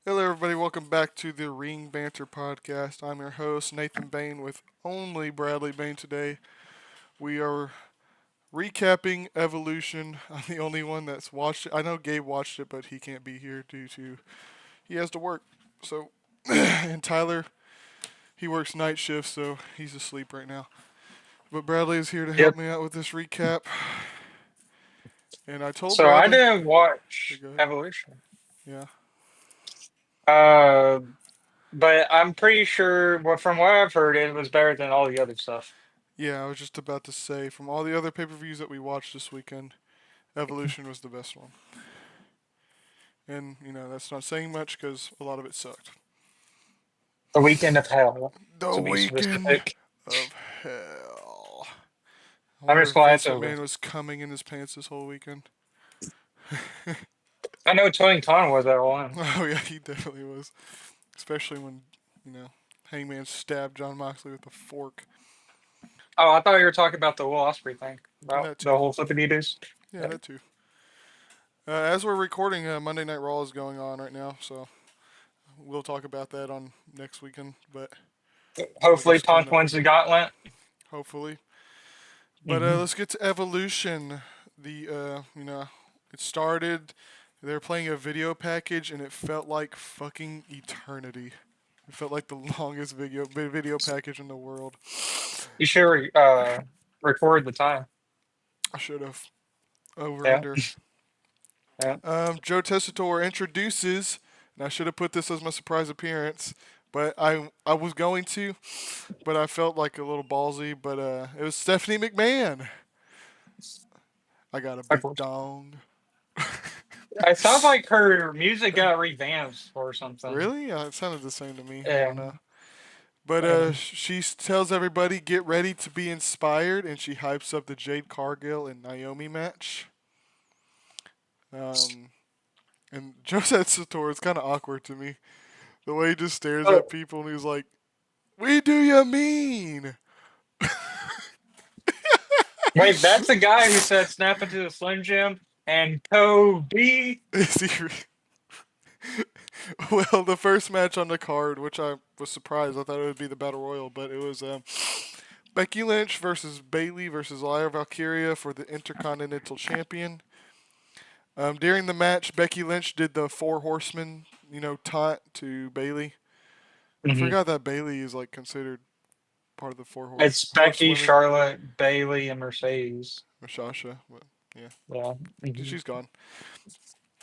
Hello, everybody. Welcome back to the Ring Banter Podcast. I'm your host, Nathan Bain, with only Bradley Bain today. We are recapping Evolution. I'm the only one that's watched it. I know Gabe watched it, but he can't be here due to he has to work. So, and Tyler, he works night shift, so he's asleep right now. But Bradley is here to help Yep. me out with this recap. And I told So I Bradley, didn't here, watch go ahead. Evolution. Yeah, Uh, but I'm pretty sure, well, from what I've heard, it was better than all the other stuff. yeah. I was just about to say, from all the other pay-per-views that we watched this weekend, Evolution was the best one. And, that's not saying much because a lot of it sucked. The Weekend of Hell, The to be Weekend specific. of Hell. I I'm wonder just if glad Vince it's over. McMahon was coming in his pants this whole weekend. I know Tony Khan was at one. Oh, yeah, he definitely was. Especially when, Hangman stabbed John Moxley with a fork. Oh, I thought you were talking about the Will Ospreay thing, And about that, the too. whole flippity doos. Yeah, Yeah. that, too. As we're recording, Monday Night Raw is going on right now, so we'll talk about that on next weekend, but we're Hopefully, just coming Punk up wins with the it, gauntlet. hopefully. But Hmm. let's get to Evolution. It started. They were playing a video package, and it felt like fucking eternity. It felt like the longest video package in the world. You should record the time. I should have over Yeah. under. Yeah. Joe Tessitore introduces, and I should have put this as my surprise appearance, but I was going to, but I felt like a little ballsy. But it was Stephanie McMahon. I got a Of big course. dong. It sounds like her music got revamped or something. Really? It sounded the same to me. I don't know. And, But and she tells everybody get ready to be inspired, and she hypes up the Jade Cargill and Naomi match. Um, and Joseph Sator is kind of awkward to me. The way he just stares at oh, people and he's like, "We do you mean?" wait, that's the guy who said snap into the Slim Jim and Kobe. Is he well, the first match on the card, which I was surprised, I thought it would be the Battle Royal, but it was Becky Lynch versus Bayley versus Lyra Valkyria for the Intercontinental Champion. During the match, Becky Lynch did the Four Horsemen, taunt to Bayley. I Hmm. forgot that Bayley is like considered part of the It's Becky, horsewomen. Charlotte, Bailey, and Mercedes. Or Sasha, but yeah, Yeah. Hmm. she's gone.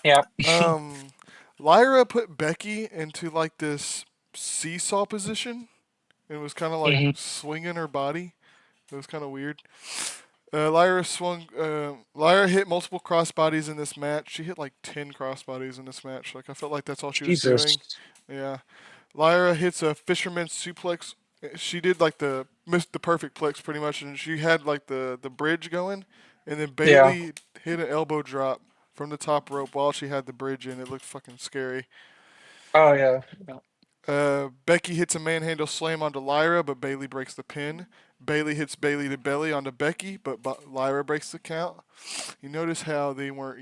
Yeah. Um, Lyra put Becky into like this seesaw position and was kind of like Hmm. swinging her body. It was kind of weird. Lyra swung. Lyra hit multiple crossbodies in this match. She hit like 10 crossbodies in this match. Like I felt like that's all she was doing. Jesus. Yeah. Lyra hits a fisherman's suplex. She did like missed the perfect plex pretty much, and she had like the bridge going, and then Yeah. Bailey hit an elbow drop from the top rope while she had the bridge in. It looked fucking scary. Oh, yeah. Yeah. Becky hits a manhandle slam onto Lyra, but Bailey breaks the pin. Bailey hits Bailey to belly onto Becky, but Lyra breaks the count. You notice how they weren't,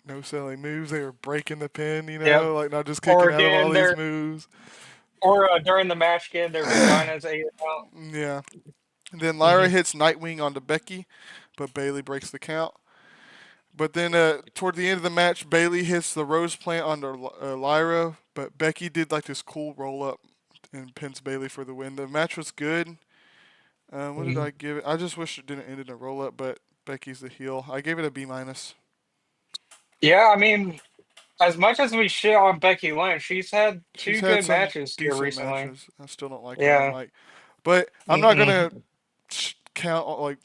no selling moves. They were breaking the pin, Yep. like not just kicking Or out of all getting these their, moves. or during the match, getting their vaginas ate out. Yeah. And then Lyra Hmm. hits Nightwing onto Becky, but Bailey breaks the count. But then toward the end of the match, Bailey hits the rose plant onto Lyra, but Becky did like this cool roll up and pins Bailey for the win. The match was good. What did Hmm. I give it? I just wish it didn't end in a roll up, but Becky's the heel. I gave it a B minus. Yeah, I mean, as much as we shit on Becky Lynch, she's had She's two had good some matches here decent recently. matches. I still don't like her on Yeah. mic, but I'm not gonna Mm-mm.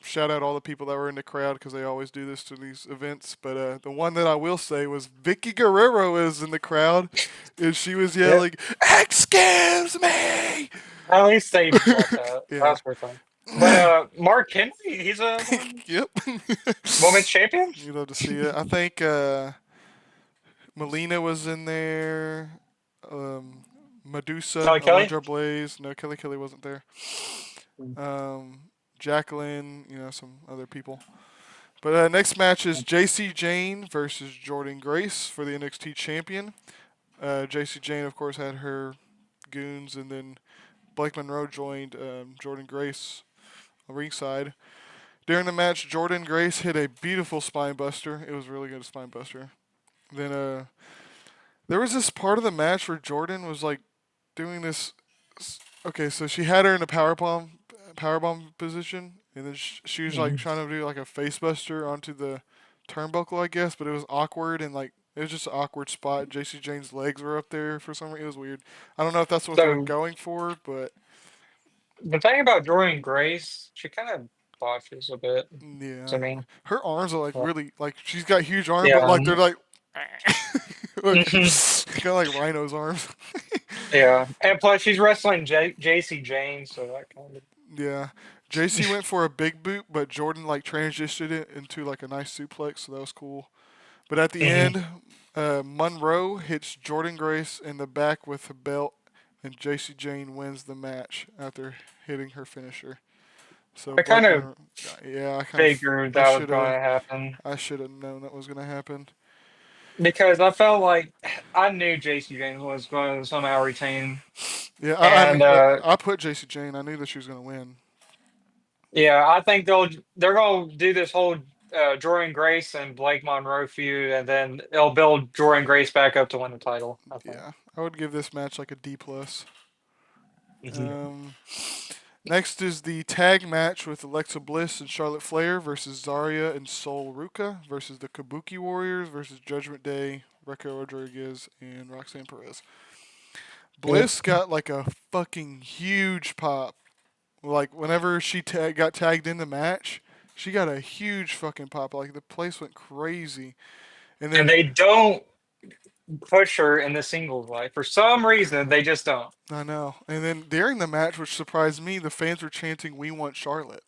shout out all the people that were in the crowd because they always do this to these events. But the one that I will say was Vicky Guerrero is in the crowd, and she was Yeah. yelling, "Excuse me!" At least they got that. Yeah. That's worth it. But Mark Henry, he's a Yep. women's champion. You love to see it. I think Melina was in there. Um, Medusa, Kelly Kelly. Alundra Blaze. No, Kelly wasn't there. Um, Jacqueline, some other people. But next match is JC Jane versus Jordan Grace for the NXT champion. JC Jane, of course, had her goons, and then Blake Monroe joined Jordan Grace ringside. During the match, Jordan Grace hit a beautiful spine buster. It was really good spine buster. Then there was this part of the match where Jordan was like doing this. Okay, so she had her in a powerbomb position, and then she was like Mhm. trying to do like a facebuster onto the turnbuckle, I guess, but it was awkward and like it was just an awkward spot. JC Jane's legs were up there for some reason. It was weird. I don't know if that's what they were So going for, but the thing about Jordan Grace, she kind of botches a bit to yeah, me. her arms are like But, really like she's got huge arms, but yeah. like they're like like Mhm. kind of like Rhino's arms. Yeah. And plus, she's wrestling JC Jane, so that kind of. Yeah. JC went for a big boot, but Jordan like transitioned it into like a nice suplex, so that was cool. But at the Mhm. end, Monroe hits Jordan Grace in the back with a belt, and JC Jane wins the match after hitting her finisher. So I kind Blake of Monroe, yeah, figured that was going to happen I should have known that was gonna happen. because I felt like I knew JC Jane was going to somehow retain. Yeah, I And mean, I put JC Jane. I knew that she was gonna win. yeah, I think they're going to do this whole Jordan Grace and Blake Monroe feud, and then they'll build Jordan Grace back up to win the title, I think. Yeah, I would give this match like a D plus. Mhm. Um, Next is the tag match with Alexa Bliss and Charlotte Flair versus Zarya and Sol Ruka versus the Kabuki Warriors versus Judgment Day, Raquel Rodriguez, and Roxanne Perez. Yep. Bliss got like a fucking huge pop. Like whenever she got tagged in the match, she got a huge fucking pop. Like the place went crazy. And And then they don't push her in the singles life. For some reason, they just don't. I know. And then during the match, which surprised me, the fans were chanting, "We want Charlotte."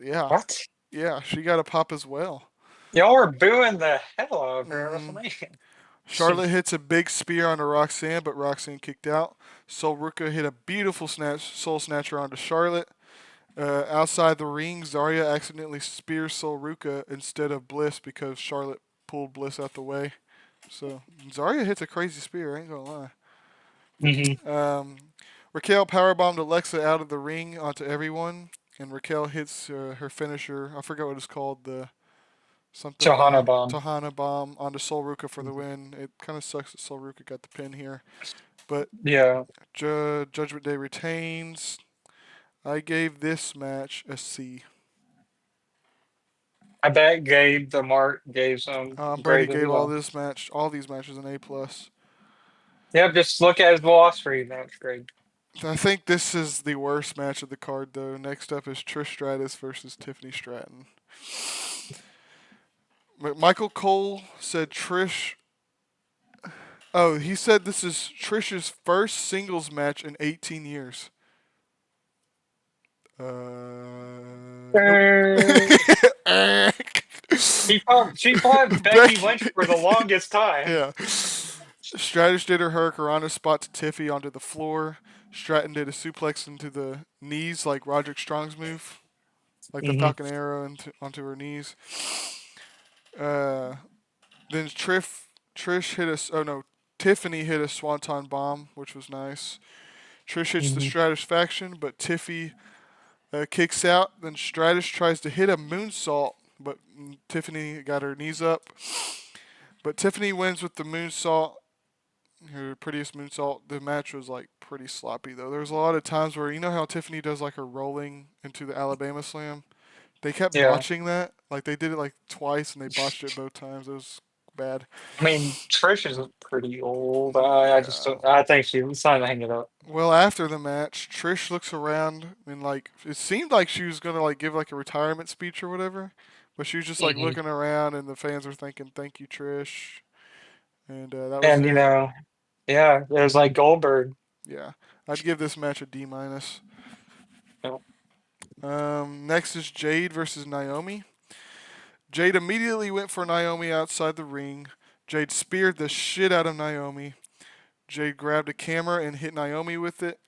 Yeah, What? yeah, she got a pop as well. Y'all were booing the hell out of her at Hmm WrestleMania. Charlotte hits a big spear onto Roxanne, but Roxanne kicked out. Sol Ruka hit a beautiful soul snatcher onto Charlotte. Outside the ring, Zarya accidentally spears Sol Ruka instead of Bliss because Charlotte pulled Bliss out the way. So Zarya hits a crazy spear, I ain't gonna lie. Hmm. Um, Raquel powerbombed Alexa out of the ring onto everyone, and Raquel hits her finisher. I forgot what it's called. The something Johanna bomb, Bomb. Tahana bomb onto Sol Ruka for the win. It kind of sucks that Sol Ruka got the pin here, but Yeah. Judgment Day retains. I gave this match a C. I bet Gabe the Mark gave some Brady grades as gave well. all these matches an A plus. Yep, just look at his velocity. That's great. I think this is the worst match of the card, though. Next up is Trish Stratus versus Tiffany Stratton. Michael Cole said Trish. Oh, he said this is Trish's first singles match in 18 years. Nope. She fought Becky Becky. Lynch for the longest time. Yeah. Stratus did her Hurricanrana spot to Tiffy onto the floor. Stratton did a suplex into the knees like Roderick Strong's move, like the Hmm. Falcon Arrow onto her knees. Uh, then Trish hit us. Oh no, Tiffany hit a Swanton bomb, which was nice. Trish hits the Hmm. Stratus faction, but Tiffy kicks out. Then Stratus tries to hit a moonsault, but Tiffany got her knees up. But Tiffany wins with the moonsault, her prettiest moonsault. The match was like pretty sloppy though. There was a lot of times where you know how Tiffany does like her rolling into the Alabama Slam. They kept Yeah. botching that. Like they did it like twice and they botched it both times. It was bad. I mean, Trish is pretty old. I just Yeah. I think it's time to hang it up. Well, after the match, Trish looks around and like it seemed like she was gonna like give like a retirement speech or whatever, but she was just like Hmm. looking around and the fans were thinking, "Thank you, Trish," and that was And it. yeah, it was like Goldberg. Yeah, I'd give this match a D minus. You know. Next is Jade versus Naomi. Jade immediately went for Naomi outside the ring. Jade speared the shit out of Naomi. Jade grabbed a camera and hit Naomi with it.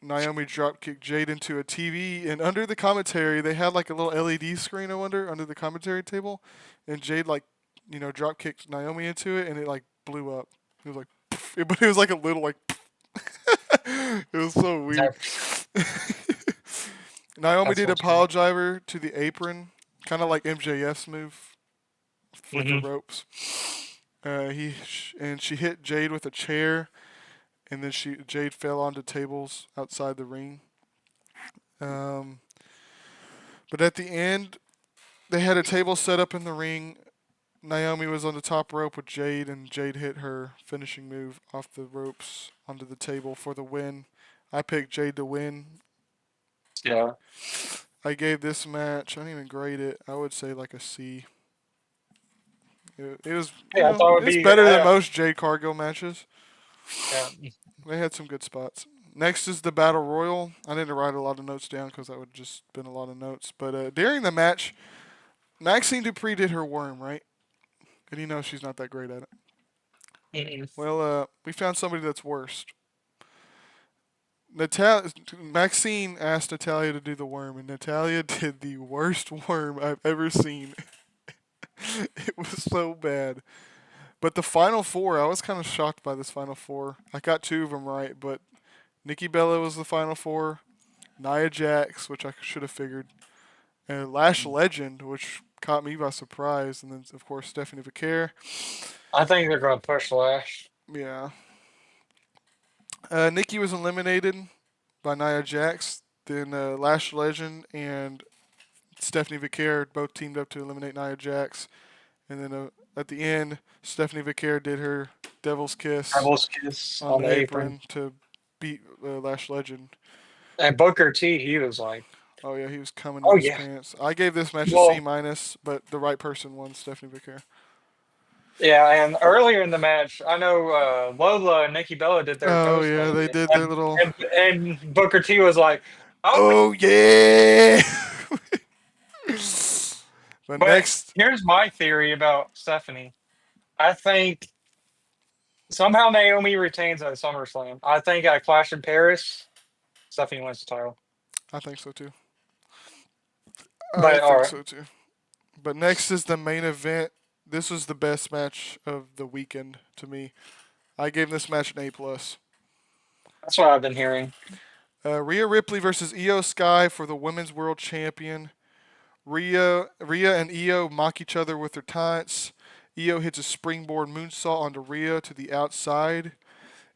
Naomi drop kicked Jade into a TV, and under the commentary, they had like a little LED screen. I wonder under the commentary table, and Jade like, drop kicked Naomi into it, and it like blew up. It was like, but it was like a little like. It was so weird. Naomi That's did a what's pile funny. driver to the apron, kind of like MJF's move with the Hmm. ropes. And she hit Jade with a chair, and then Jade fell onto tables outside the ring. Um, but at the end, they had a table set up in the ring. Naomi was on the top rope with Jade, and Jade hit her finishing move off the ropes onto the table for the win. I picked Jade to win. Yeah. I gave this match, I didn't even grade it, I would say like a C. It was, Yeah, I thought it would it's be. better than most Jade Cargill matches. Yeah. They had some good spots. Next is the Battle Royal. I didn't write a lot of notes down because that would just been a lot of notes. But during the match, Maxine Dupree did her worm, right? And you know she's not that great at it. Mm-mm. Well, we found somebody that's worse. Maxine asked Natalia to do the worm, and Natalia did the worst worm I've ever seen. It was so bad. But the final four, I was kind of shocked by this final four. I got two of them right, but Nikki Bella was the final four, Nia Jax, which I should have figured, and Lash Legend, which caught me by surprise, and then of course Stephanie Vaquer. I think they're going to push Lash. Yeah, Nikki was eliminated by Nia Jax. Then Lash Legend and Stephanie Vaquer both teamed up to eliminate Nia Jax, and then at the end, Stephanie Vaquer did her Devil's Kiss Devil's Kiss on on the the apron. apron to beat Lash Legend. And Booker T, he was like, Oh yeah, he was coming in oh, his yeah. pants. I gave this match a C Well, minus, but the right person won, Stephanie Vaquer. yeah. And earlier in the match, I know Lola and Nikki Bella did their Oh toes yeah, they celebration. did their little. And Booker T was like, oh, Oh yeah. But but next, here's my theory about Stephanie. I think somehow Naomi retains at SummerSlam. I think at Clash in Paris, Stephanie wins the title. I think so too. I But all think right, so too. But next is the main event. This was the best match of the weekend to me. I gave this match an A plus. that's what I've been hearing. Rhea Ripley versus Io Sky for the Women's World Champion. Rhea and Io mock each other with their taunts. Io hits a springboard moonsault onto Rhea to the outside.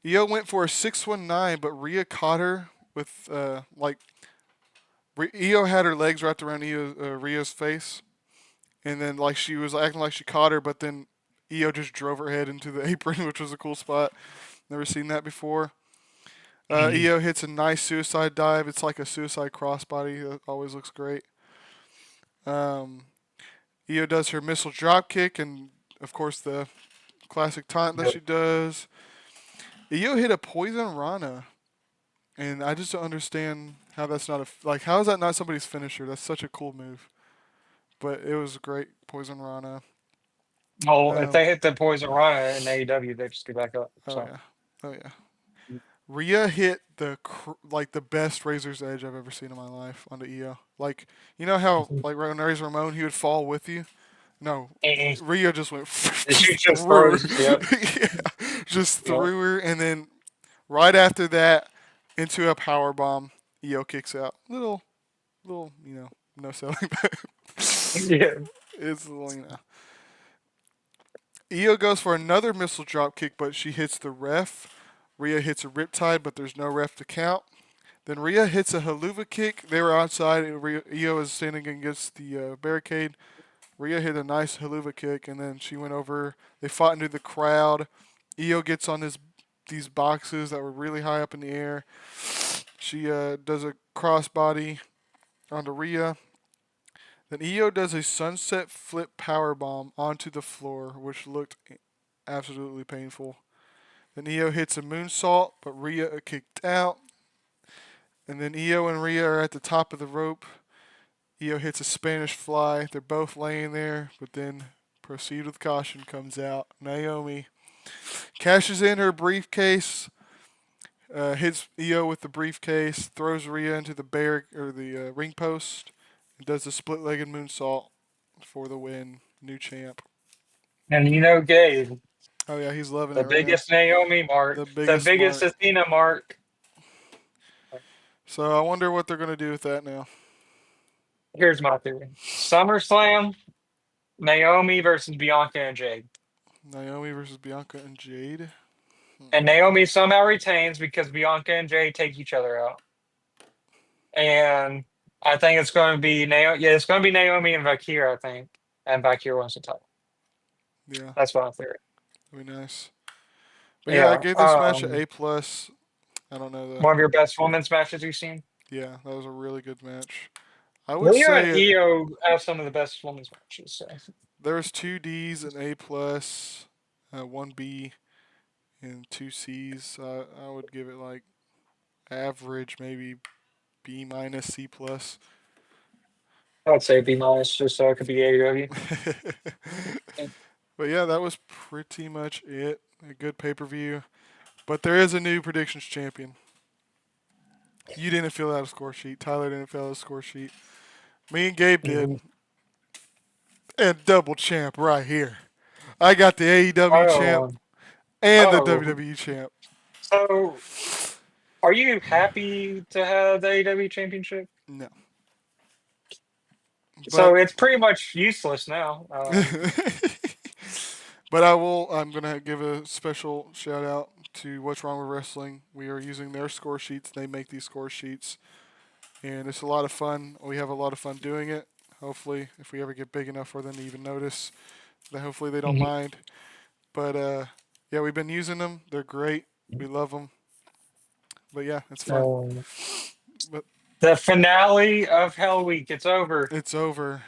Io went for a 619, but Rhea caught her with Io had her legs wrapped around Rhea's face, and then like she was acting like she caught her, but then Io just drove her head into the apron, which was a cool spot. Never seen that before. Mhm. Io hits a nice suicide dive. It's like a suicide crossbody. That always looks great. Um, Io does her missile drop kick, and of course the classic taunt that she does. Io hit a poison Rana, and I just don't understand how that's not how is that not somebody's finisher? That's such a cool move. But it was a great poison Rana. Well, if Um, they hit the Poison Rana in AEW, they just get back up. oh So yeah, oh yeah. Rhea hit the best Razor's Edge I've ever seen in my life onto Io. Like you know how Mhm. like when Razor Ramon he would fall with you. No, Mhm. Rhea just went She just just through her, throws. Yep. yeah, just Yep. threw her, and then right after that into a power bomb, Io kicks out. Little no selling, but Yeah. it's Io goes for another missile drop kick, but she hits the ref. Rhea hits a riptide, but there's no ref to count. Then Rhea hits a haluva kick. They were outside. And Io is standing against the barricade. Rhea hit a nice haluva kick, and then she went over. They fought into the crowd. Io gets on these boxes that were really high up in the air. She does a crossbody onto Rhea. Then Io does a sunset flip power bomb onto the floor, which looked absolutely painful. Then Io hits a moonsault, but Rhea kicked out. And then Io and Rhea are at the top of the rope. Io hits a Spanish fly. They're both laying there, but then Proceed with Caution comes out. Naomi cashes in her briefcase, hits Io with the briefcase, throws Rhea into the ring post, and does a split-legged moonsault for the win. New champ. And you know, Gabe. Oh yeah, he's loving it The right now. biggest Naomi The mark, the biggest biggest mark. Athena mark. So I wonder what they're gonna do with that now. Here's my theory: SummerSlam, Naomi versus Bianca and Jade, Naomi versus Bianca and Jade. and Naomi somehow retains because Bianca and Jade take each other out. And I think it's going to be Naomi. Yeah, it's going to be Naomi and Vakir. I think, and Vakir wants the title. Yeah, That's my theory. that'd be nice. But yeah, I Yeah. gave this match an A plus. I don't know the. One of your best women's matches you've seen. Yeah, that was a really good match. I would Leo say and Io have some of the best women's matches. So. there's two D's, an A plus, one B, and two C's. So I would give it like average, maybe B minus, C plus. I would say B minus, just so it could be AEW. But yeah, that was pretty much it. A good pay per view. But there is a new predictions champion. You didn't fill out a score sheet. Tyler didn't fill out a score sheet. Me and Gabe did. Mhm. And double champ right here. I got the AEW champ Oh, and the oh. WWE champ. So, are you happy to have the AEW championship? No. But So it's pretty much useless now. but I will. I'm gonna give a special shout out to What's Wrong with Wrestling. We are using their score sheets. They make these score sheets, and it's a lot of fun. We have a lot of fun doing it. Hopefully, if we ever get big enough for them to even notice, then hopefully they don't Mhm. mind. But yeah, we've been using them. They're great. We love them. But yeah, it's fun. Um, But the finale of Hell Week. It's over. it's over.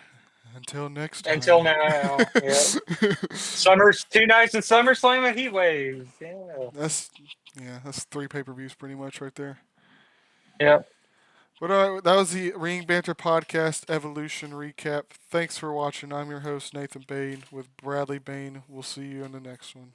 Until next Until time. now. Yeah. Summer's 2 nights in SummerSlam and Heat Wave. Yeah. that's yeah, that's three pay-per-views pretty much right there. Yeah. But all right, that was the Ring Banter Podcast Evolution recap. Thanks for watching. I'm your host Nathan Bain with Bradley Bain. We'll see you in the next one.